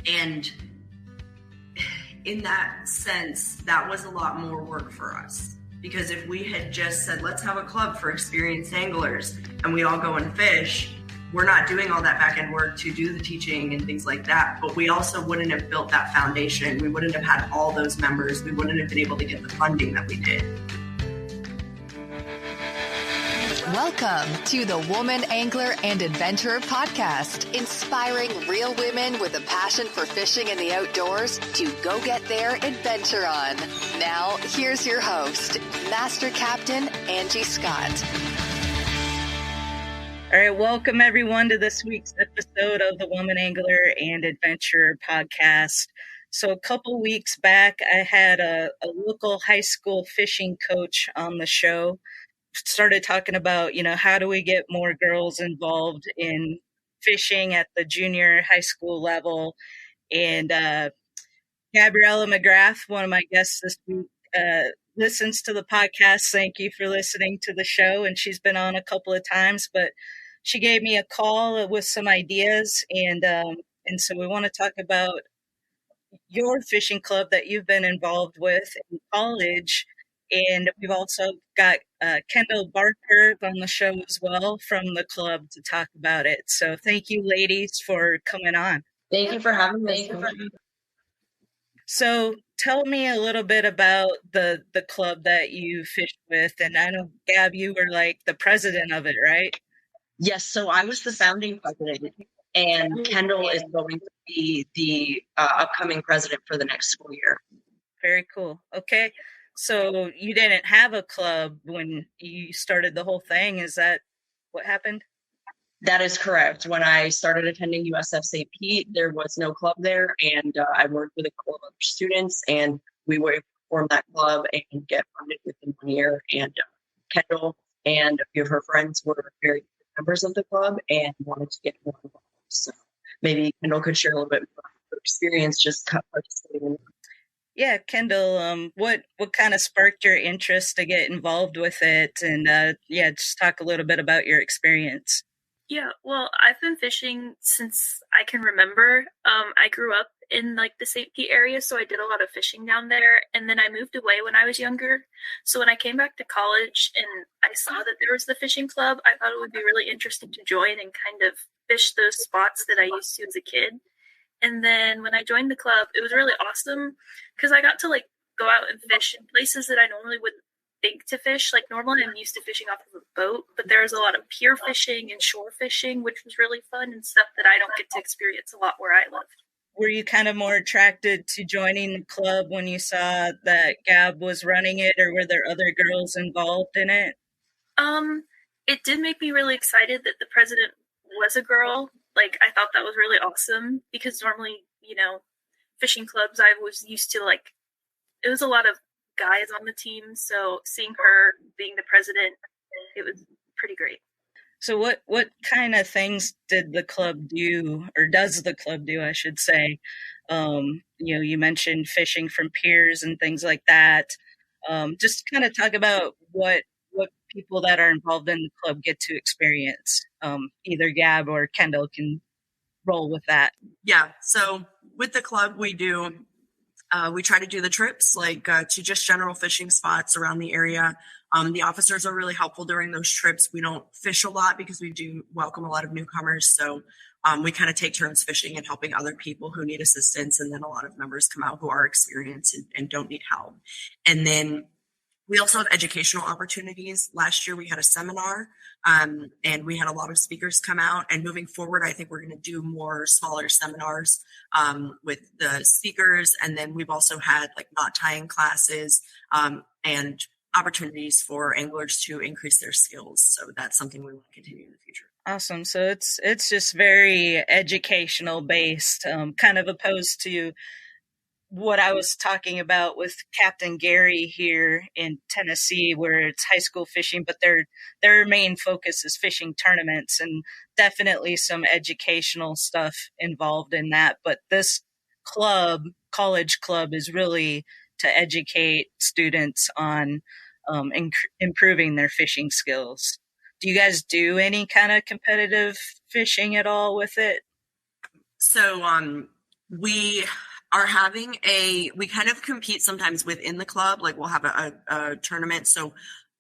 And in that sense, that was a lot more work for us. Because if we had just said, let's have a club for experienced anglers and we all go and fish, we're not doing all that back end work to do the teaching and things like that. But we also wouldn't have built that foundation. We wouldn't have had all those members. We wouldn't have been able to get the funding that we did. Welcome to the Woman Angler and Adventurer Podcast, inspiring real women with a passion for fishing in the outdoors to go get their adventure on. Now, here's your host, Master Captain Angie Scott. All right, welcome everyone to this week's episode of the Woman Angler and Adventurer Podcast. So a couple weeks back, I had a local high school fishing coach on the show. Started talking about, how do we get more girls involved in fishing at the junior high school level. And Gabriella MaGrath, one of my guests this week, listens to the podcast. Thank you for listening to the show. And she's been on a couple of times, but she gave me a call with some ideas. And so we want to talk about your fishing club that you've been involved with in college. And we've also got Kendall Barker on the show as well from the club to talk about it. So thank you, ladies, for coming on. Thank you for having me. So tell me a little bit about the club that you fished with. And I know, Gab, you were like the president of it, right? Yes, so I was the founding president, and Kendall is going to be the upcoming president for the next school year. Very cool. Okay. So you didn't have a club when you started the whole thing. Is that what happened? That is correct. When I started attending USF St. Pete, there was no club there. And I worked with a couple of other students, and we were able to form that club and get funded within 1 year. And Kendall and a few of her friends were very good members of the club and wanted to get more involved. So maybe Kendall could share a little bit more of her experience just participating in the club. Yeah, Kendall, what kind of sparked your interest to get involved with it? And just talk a little bit about your experience. Yeah, well, I've been fishing since I can remember. I grew up in the St. Pete area, so I did a lot of fishing down there. And then I moved away when I was younger. So when I came back to college and I saw that there was the fishing club, I thought it would be really interesting to join and kind of fish those spots that I used to as a kid. And then when I joined the club, it was really awesome because I got to go out and fish in places that I normally wouldn't think to fish. Normally I'm used to fishing off of a boat, but there's a lot of pier fishing and shore fishing, which was really fun and stuff that I don't get to experience a lot where I live. Were you kind of more attracted to joining the club when you saw that Gab was running it, or were there other girls involved in it? It did make me really excited that the president was a girl. I thought that was really awesome because normally, fishing clubs, I was used to it was a lot of guys on the team. So seeing her being the president, it was pretty great. So what kind of things did the club do, or does the club do, I should say? You mentioned fishing from piers and things like that. Just kind of talk about what people that are involved in the club get to experience. Either Gab or Kendall can roll with that. Yeah. So with the club, we try to do the trips to just general fishing spots around the area. The officers are really helpful during those trips. We don't fish a lot because we do welcome a lot of newcomers. So we kind of take turns fishing and helping other people who need assistance. And then a lot of members come out who are experienced and don't need help. And then we also have educational opportunities. Last year we had a seminar and we had a lot of speakers come out. And moving forward, I think we're going to do more smaller seminars with the speakers. And then we've also had knot tying classes and opportunities for anglers to increase their skills. So that's something we want to continue in the future. Awesome. So it's just very educational based, kind of opposed to what I was talking about with Captain Gary here in Tennessee, where it's high school fishing, but their main focus is fishing tournaments, and definitely some educational stuff involved in that. But this college club, is really to educate students on improving their fishing skills. Do you guys do any kind of competitive fishing at all with it? So We are having we kind of compete sometimes within the club. Like we'll have a tournament. So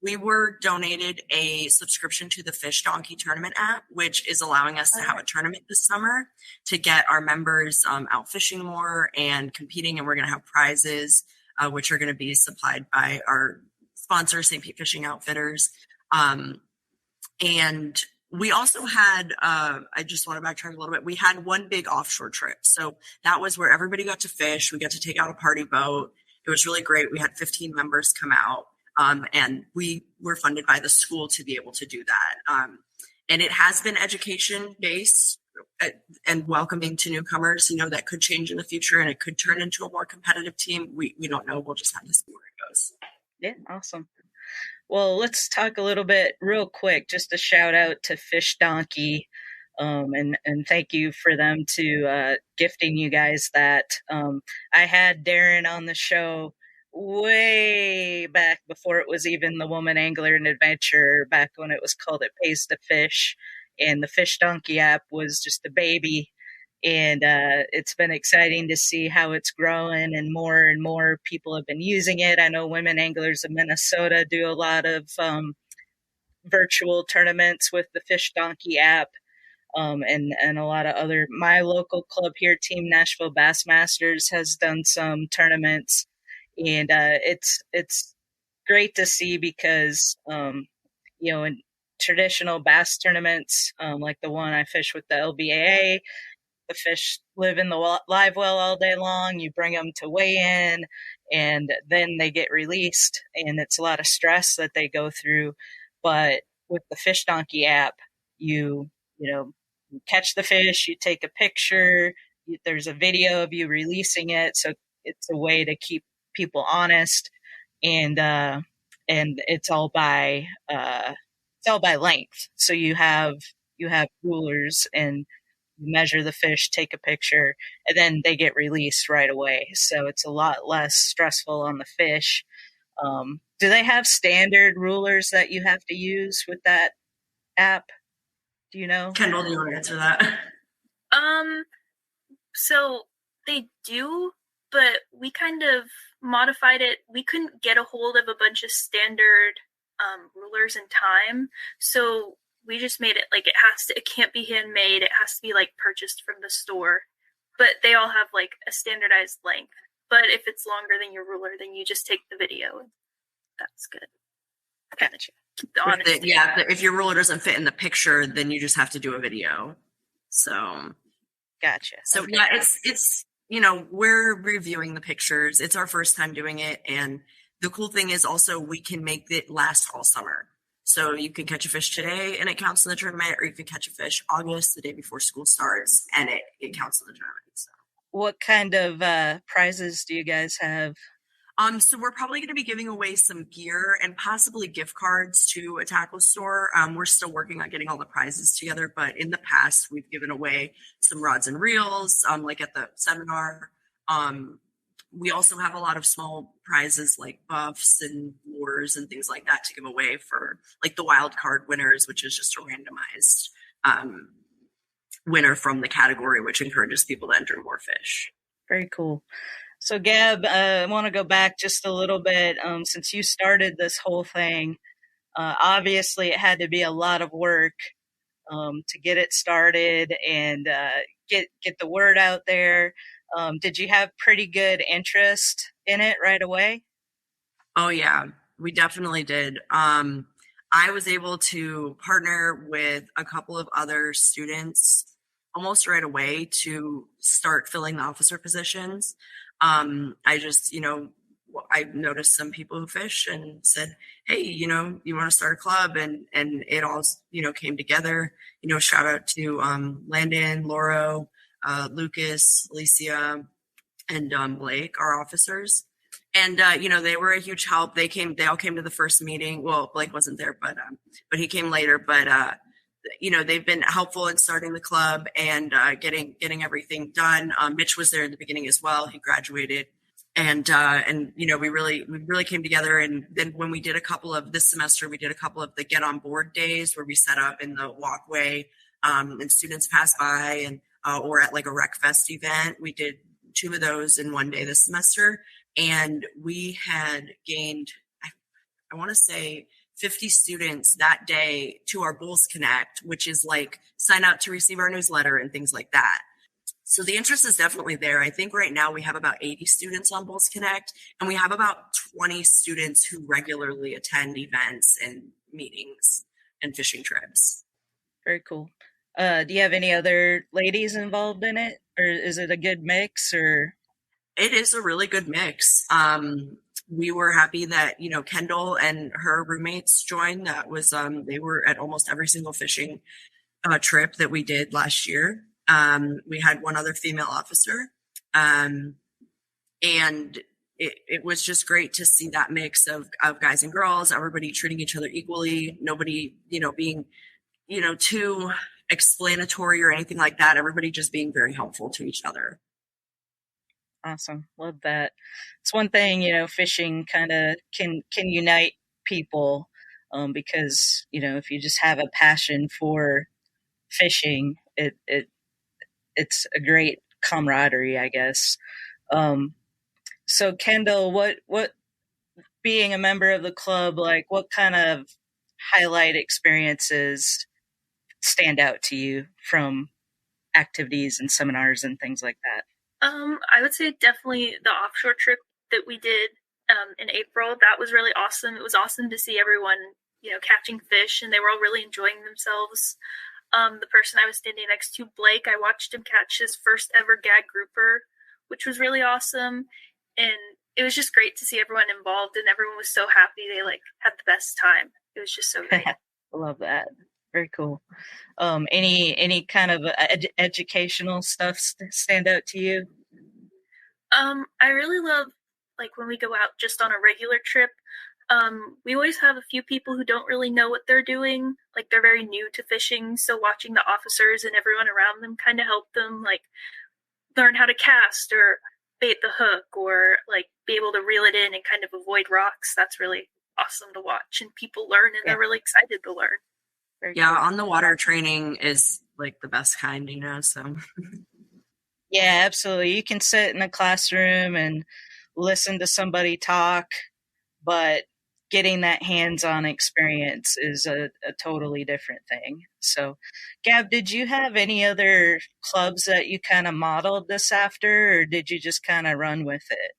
we were donated a subscription to the Fish Donkey tournament app, which is allowing us to have a tournament this summer to get our members out fishing more and competing. And we're going to have prizes, which are going to be supplied by our sponsor, St. Pete Fishing Outfitters. And we also had, I just want to backtrack a little bit. We had one big offshore trip. So that was where everybody got to fish. We got to take out a party boat. It was really great. We had 15 members come out, and we were funded by the school to be able to do that. And it has been education based and welcoming to newcomers. That could change in the future and it could turn into a more competitive team. We don't know. We'll just have to see where it goes. Yeah, awesome. Well, let's talk a little bit real quick, just a shout out to Fish Donkey. And thank you for them to gifting you guys that. I had Darren on the show way back before it was even the Woman Angler and Adventure, back when it was called It Pays to Fish, and the Fish Donkey app was just a baby. And it's been exciting to see how it's growing, and more people have been using it. I know Women Anglers of Minnesota do a lot of virtual tournaments with the Fish Donkey app, and a lot of other. My local club here, Team Nashville Bassmasters, has done some tournaments, and it's great to see because in traditional bass tournaments, like the one I fish with the LBAA. The fish live in the live well all day long. You bring them to weigh in, and then they get released, and it's a lot of stress that they go through. But with the Fish Donkey app, you catch the fish, you take a picture, there's a video of you releasing it, so it's a way to keep people honest, and it's all by length. So you have rulers, and you measure the fish, take a picture, and then they get released right away. So it's a lot less stressful on the fish. Do they have standard rulers that you have to use with that app? Do you know? Kendall, do you want to answer that? So they do, but we kind of modified it. We couldn't get a hold of a bunch of standard rulers in time. So we just made it like it can't be handmade. It has to be like purchased from the store, but they all have like a standardized length. But if it's longer than your ruler, then you just take the video. That's good. Gotcha. Keep the honesty. If your ruler doesn't fit in the picture, then you just have to do a video. So, gotcha. So okay. Yeah, it's we're reviewing the pictures. It's our first time doing it, and the cool thing is also we can make it last all summer. So you can catch a fish today and it counts in the tournament, or you can catch a fish August, the day before school starts, and it counts in the tournament. So. What kind of prizes do you guys have? So we're probably going to be giving away some gear and possibly gift cards to a tackle store. We're still working on getting all the prizes together, but in the past we've given away some rods and reels, like at the seminar. We also have a lot of small prizes like buffs and lures and things like that to give away for like the wild card winners, which is just a randomized winner from the category, which encourages people to enter more fish. Very cool. So Gab, I want to go back just a little bit. Since you started this whole thing, obviously it had to be a lot of work to get it started and get the word out there. Did you have pretty good interest in it right away? Oh yeah, we definitely did. I was able to partner with a couple of other students almost right away to start filling the officer positions. I just, I noticed some people who fish and said, hey, you want to start a club, and it all, came together. Shout out to Landon, Lauro, Lucas, Alicia, and Blake, our officers. And they were a huge help. They all came to the first meeting. Well, Blake wasn't there, but he came later. But they've been helpful in starting the club and getting everything done. Mitch was there in the beginning as well. He graduated, and we really came together. And then when we did this semester, we did a couple of the get on board days where we set up in the walkway, and students passed by, and or at like a Rec Fest event. We did 2 of those in one day this semester, and we had gained, I want to say 50 students that day to our Bulls Connect, which is like sign up to receive our newsletter and things like that. So the interest is definitely there. I think right now we have about 80 students on Bulls Connect, and we have about 20 students who regularly attend events and meetings and fishing trips. Very cool. Do you have any other ladies involved in it, or is it a good mix? Or it is a really good mix. We were happy that, you know, Kendall and her roommates joined. That was, they were at almost every single fishing trip that we did last year. We had one other female officer, and it was just great to see that mix of guys and girls, everybody treating each other equally, nobody, you know, being, you know, too explanatory or anything like that. Everybody just being very helpful to each other. Awesome. Love that. It's one thing, you know, fishing kind of can unite people, because, you know, if you just have a passion for fishing, it's a great camaraderie, I guess. So Kendall, what being a member of the club, like what kind of highlight experiences stand out to you from activities and seminars and things like that? I would say definitely the offshore trip that we did in April. That was really awesome. It was awesome to see everyone, you know, catching fish, and they were all really enjoying themselves. The person I was standing next to, Blake, I watched him catch his first ever gag grouper, which was really awesome. And it was just great to see everyone involved, and everyone was so happy. They like had the best time. It was just so great. I love that. Very cool. Any kind of educational stuff stand out to you? I really love, like, when we go out just on a regular trip, we always have a few people who don't really know what they're doing. Like, they're very new to fishing. So watching the officers and everyone around them kind of help them, like, learn how to cast or bait the hook, or like be able to reel it in and kind of avoid rocks. That's really awesome to watch, and people learn, and they're really excited to learn. Very Yeah, cool. on the water training is like the best kind, you know, so. Yeah, absolutely. You can sit in a classroom and listen to somebody talk, but getting that hands-on experience is a totally different thing. So, Gab, did you have any other clubs that you kind of modeled this after, or did you just kind of run with it?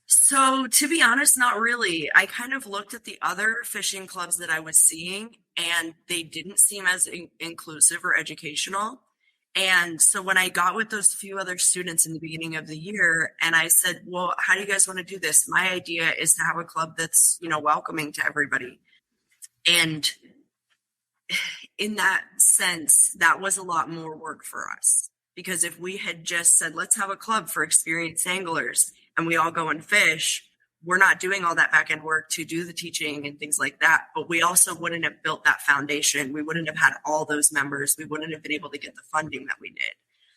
So to be honest, not really. I kind of looked at the other fishing clubs that I was seeing, and they didn't seem as inclusive or educational. And so when I got with those few other students in the beginning of the year, and I said, well, how do you guys want to do this? My idea is to have a club that's, you know, welcoming to everybody. And in that sense, that was a lot more work for us, because if we had just said, let's have a club for experienced anglers and we all go and fish, we're not doing all that back end work to do the teaching and things like that. But we also wouldn't have built that foundation. We wouldn't have had all those members. We wouldn't have been able to get the funding that we did.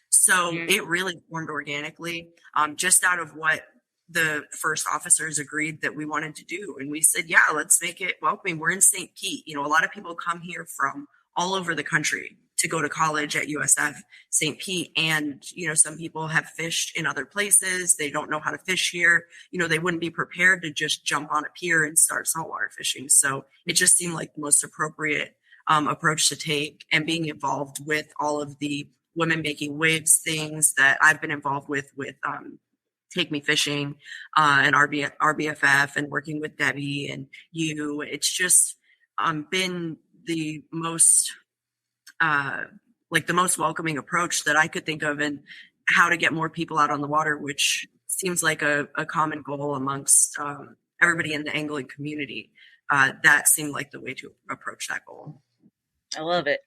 So it really formed organically, just out of what the first officers agreed that we wanted to do. And we said, yeah, let's make it welcoming. We're in St. Pete. You know, a lot of people come here from all over the country to go to college at USF St. Pete. And, you know, some people have fished in other places. They don't know how to fish here. You know, they wouldn't be prepared to just jump on a pier and start saltwater fishing. So it just seemed like the most appropriate approach to take, and being involved with all of the women making waves things that I've been involved with Take Me Fishing and RBFF, and working with Debbie and you. It's just been the most the most welcoming approach that I could think of, and how to get more people out on the water, which seems like a common goal amongst everybody in the angling community. That seemed like the way to approach that goal. I love it.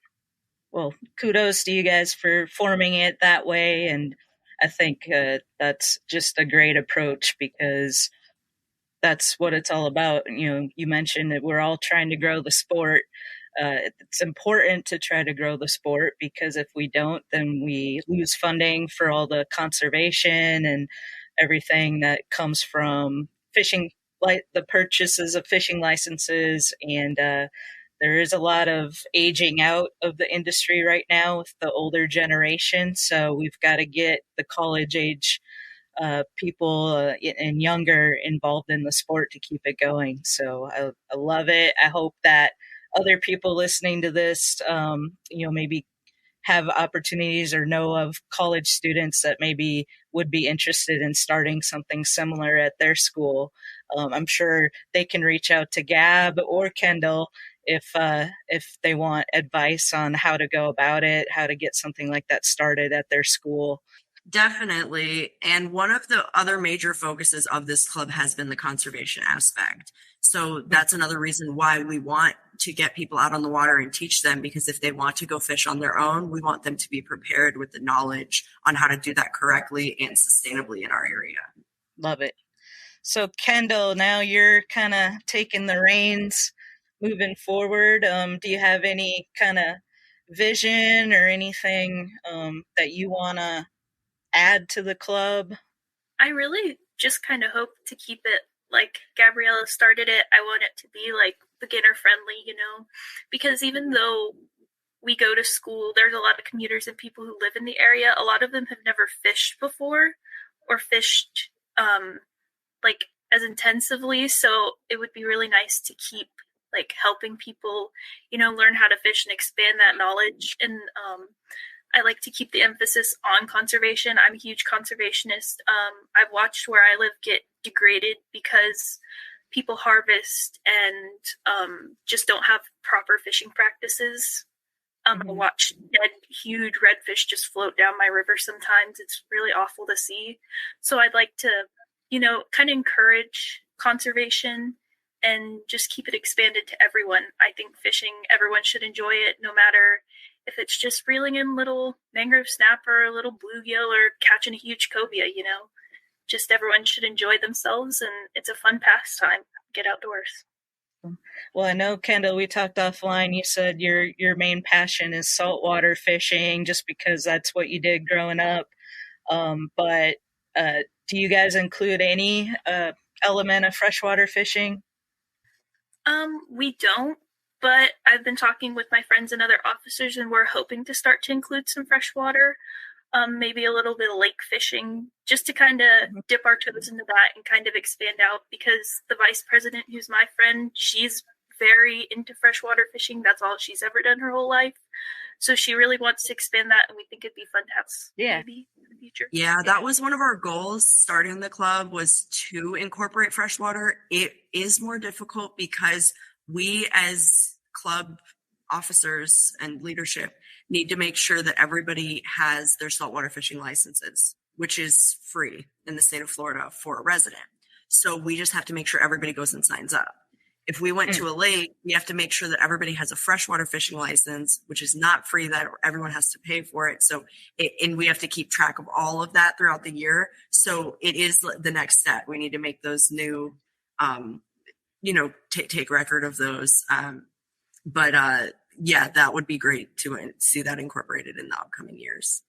Well, kudos to you guys for forming it that way. And I think that's just a great approach, because that's what it's all about. You know, you mentioned that we're all trying to grow the sport. It's important to try to grow the sport, because if we don't, then we lose funding for all the conservation and everything that comes from fishing, like the purchases of fishing licenses and there is a lot of aging out of the industry right now with the older generation. So we've got to get the college age people and younger involved in the sport to keep it going. So I love it. I hope that other people listening to this, maybe have opportunities or know of college students that maybe would be interested in starting something similar at their school. I'm sure they can reach out to Gab or Kendall if they want advice on how to go about it, how to get something like that started at their school. Definitely. And one of the other major focuses of this club has been the conservation aspect. So that's another reason why we want to get people out on the water and teach them, because if they want to go fish on their own, we want them to be prepared with the knowledge on how to do that correctly and sustainably in our area. Love it. So Kendall, now you're kind of taking the reins moving forward. Do you have any kind of vision or anything that you want to add to the club? I really just kind of hope to keep it like Gabriella started it. I want it to be like beginner friendly, because even though we go to school, there's a lot of commuters and people who live in the area. A lot of them have never fished before or fished like as intensively. So it would be really nice to keep like helping people, learn how to fish and expand that knowledge. And I like to keep the emphasis on conservation. I'm a huge conservationist. I've watched where I live get degraded because people harvest and just don't have proper fishing practices. I watch huge redfish just float down my river sometimes. It's really awful to see. So I'd like to, kind of encourage conservation and just keep it expanded to everyone. I think fishing, everyone should enjoy it, no matter if it's just reeling in little mangrove snapper, a little bluegill, or catching a huge cobia, just everyone should enjoy themselves, and it's a fun pastime. Get outdoors. Well, I know, Kendall, we talked offline. You said your main passion is saltwater fishing just because that's what you did growing up. But do you guys include any element of freshwater fishing? We don't, but I've been talking with my friends and other officers, and we're hoping to start to include some freshwater, maybe a little bit of lake fishing, just to kind of dip our toes into that and kind of expand out, because the vice president, who's my friend, she's very into freshwater fishing. That's all she's ever done her whole life. So she really wants to expand that, and we think it'd be fun to have maybe in the future. Yeah, that was one of our goals starting the club, was to incorporate freshwater. It is more difficult because we as club officers and leadership need to make sure that everybody has their saltwater fishing licenses, which is free in the state of Florida for a resident. So we just have to make sure everybody goes and signs up. If we went to a lake, we have to make sure that everybody has a freshwater fishing license, which is not free, that everyone has to pay for it. So, and we have to keep track of all of that throughout the year. So it is the next step. We need to make those new, take record of those. Yeah, that would be great to see that incorporated in the upcoming years.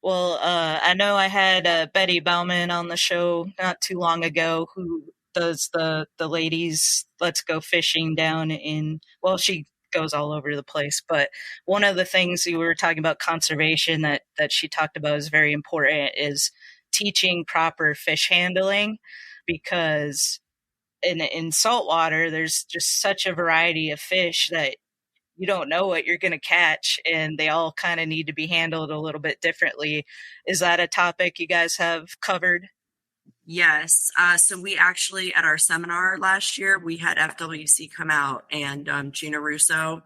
Well, I know I had Betty Bauman on the show not too long ago, who does the ladies Let's Go Fishing down in, well, she goes all over the place, but one of the things you were talking about, conservation, that she talked about is very important, is teaching proper fish handling, because in saltwater there's just such a variety of fish that you don't know what you're going to catch, and they all kind of need to be handled a little bit differently. Is that a topic you guys have covered? Yes. So we actually, at our seminar last year, we had FWC come out, and Gina Russo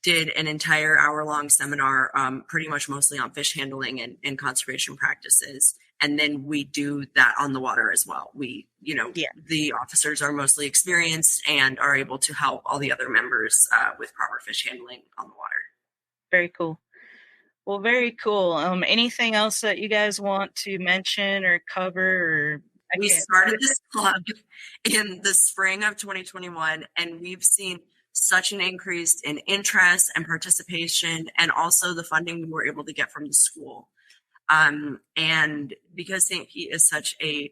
did an entire hour-long seminar, pretty much mostly on fish handling and conservation practices. And then we do that on the water as well. We, the officers are mostly experienced and are able to help all the other members with proper fish handling on the water. Very cool. Well, very cool. Anything else that you guys want to mention or cover? Or we started this club in the spring of 2021, and we've seen such an increase in interest and participation, and also the funding we were able to get from the school. And because St. Pete is such a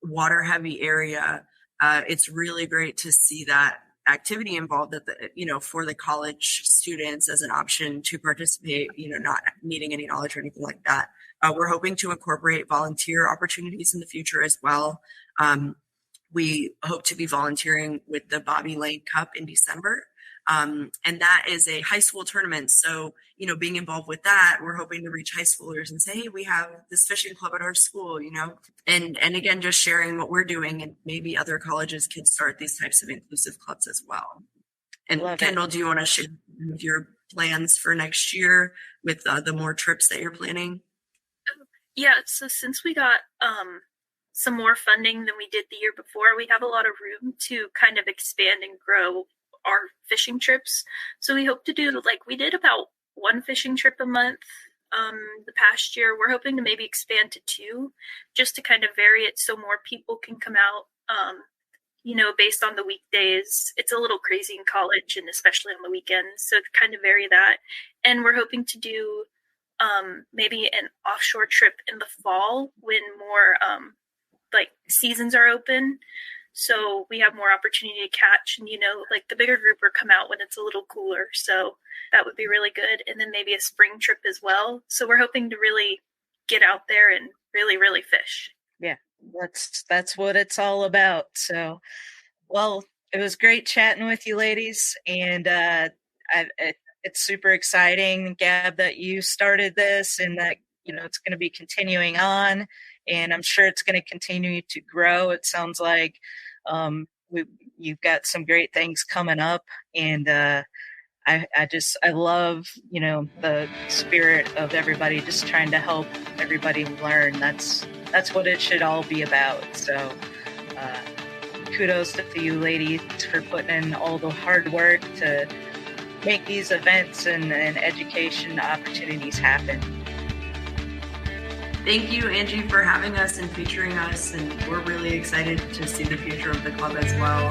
water heavy area, it's really great to see that activity involved at the, for the college students as an option to participate, not needing any knowledge or anything like that. We're hoping to incorporate volunteer opportunities in the future as well. We hope to be volunteering with the Bobby Lane Cup in December. And that is a high school tournament. So, being involved with that, we're hoping to reach high schoolers and say, hey, we have this fishing club at our school, and again, just sharing what we're doing, and maybe other colleges could start these types of inclusive clubs as well. And Kendall, do you want to share your plans for next year with the more trips that you're planning? Yeah. So since we got, some more funding than we did the year before, we have a lot of room to kind of expand and grow our fishing trips. So we hope to do, we did about one fishing trip a month the past year. We're hoping to maybe expand to 2, just to kind of vary it so more people can come out, based on the weekdays. It's a little crazy in college, and especially on the weekends, so to kind of vary that. And we're hoping to do maybe an offshore trip in the fall when more seasons are open, so we have more opportunity to catch, and the bigger grouper come out when it's a little cooler, so that would be really good. And then maybe a spring trip as well. So we're hoping to really get out there and really fish. Yeah, that's what it's all about. So, well, it was great chatting with you ladies, and it's super exciting, Gab, that you started this, and that it's going to be continuing on, and I'm sure it's going to continue to grow. It sounds like you've got some great things coming up, and I love the spirit of everybody just trying to help everybody learn. That's what it should all be about. So kudos to you ladies for putting in all the hard work to make these events and education opportunities happen. Thank you, Angie, for having us and featuring us, and we're really excited to see the future of the club as well.